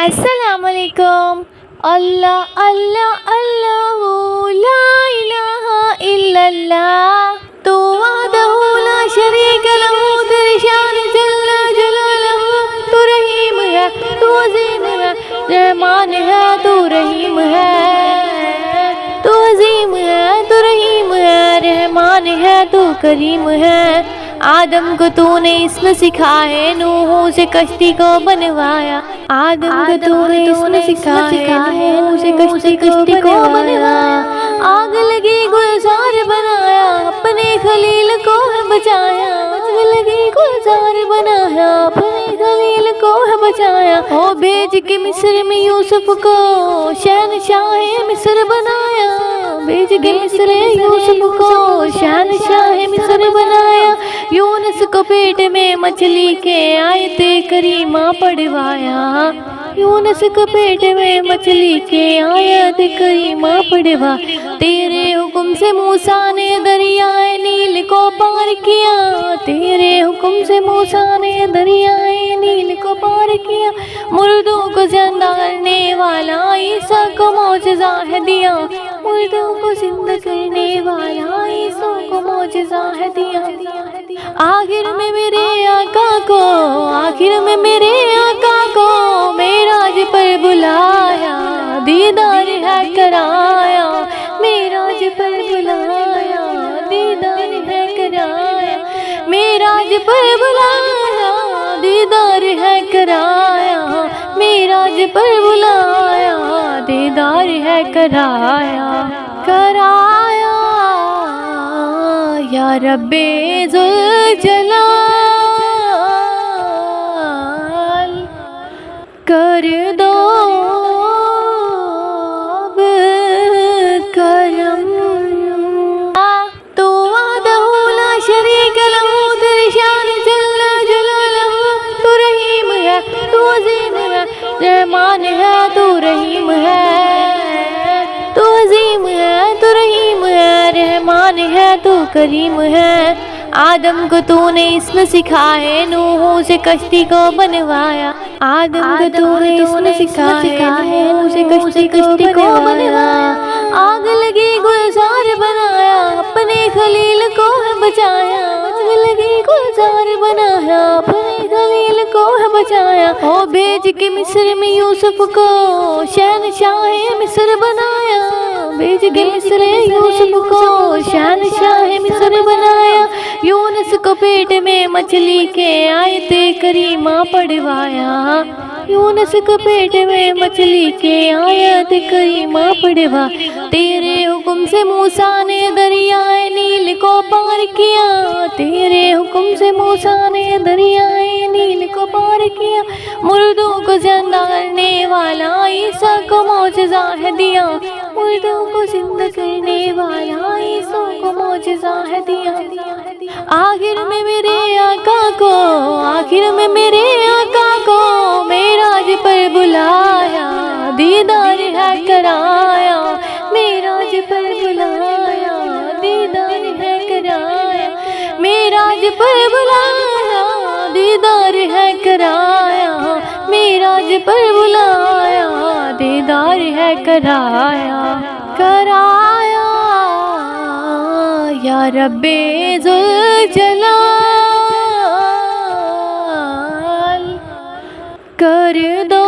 अस्सलामुअलैकुम। अल्लाह अल्लाह अल्लाह ला इलाहा इल्लल्लाह तो वहदहू ला शरीक लहू तेरी शान जल्ल जलालहू। तू रहीम है, तू अजीम है, रहमान है, तू रहीम है, तू अजीम है, तू रहीम है, रहमान है, तू करीम है। आदम को तूने इसमें सिखाए, नूह से कश्ती को बनवाया। आदम को तूने इसमें सिखाए, नूह से कश्ती को बनवाया। आग लगी गुलजार बनाया, अपने खलील को है बचाया। आग लगी गुलजार बनाया, अपने खलील को है बचाया। ओ भेज के मिस्र में यूसुफ को शहनशाह मिस्र बनाया। भेज के मिस्र यूसुफ को शहनशाह मिस्र बनाया। यूनुस को पेट में मछली के आयत करीमा पढ़वाया। यूनुस को पेट में मछली के आयत करीमा पढ़वा। तेरे हुक्म से मूसा ने दरियाए नील को पार किया। तेरे हुक्म से मूसा ने दरियाए नील को पार किया। मुर्दों को जिंदा करने वाला ईसा को मौजज़ा है दिया। मुर्दों को जिंदा करने वाला ईसा को मौजज़ा है दिया। आखिर में मेरे आका को, आखिर में मेरे आका को मेराज पर बुलाया। दीदार है कराया, मेराज पर बुलाया। दीदार है कराया, मेराज पर बुलाया। दीदार है कराया, मेराज पर बुलाया। दीदार है कराया, कराया। या रब्बे जुल जलाल कर दो अब करम। तो वहदहू ला शरीक लहू तेरी शान जल्ल जलालहू। तू रहीम है, तू अजीम है, रहमान है, तू रहीम है, तू अजीम है, तू रहीम है, रहमान है, तू करीम है। आदम को तूने इसमें सिखाए, नूह से कश्ती को बनवाया। आदम को तूने इसमें सिखाए, नूह से कश्ती को बनवाया। आग लगी गुलजार बनाया, अपने खलील को है बचाया। आग लगी गुलजार बनाया, अपने खलील को है बचाया। ओ भेज के मिस्र में यूसुफ को शहनशाह मिस्र बनाया। भेज के मिस्र यूसुफ को शहनशाह मिस्र बनाया। यूनुस को पेट में मछली के आयत करीमा पढ़वाया। यूनुस को पेट में मछली के आयत करीमा पढ़वा। तेरे हुक्म से मूसा ने दरियाए नील को पार किया। तेरे हुक्म से मूसा ने दरियाए नील को पार किया। मुर्दों को जिंदा करने वाला ईसा को मौजज़ा है दिया। मुर्दों को जिंदा करने वाला ईसा को मौजज़ा है दिया। आखिर में मेरे आका को, आखिर में मेरे आका को मेराज पर बुलाया। दीदार है कराया, मेराज पर बुलाया। दीदार है कराया, मेराज पर बुलाया। दीदार है कराया, मेराज पर बुलाया। दीदार है कराया, कराया। या रब्बे जुल जलाल कर दो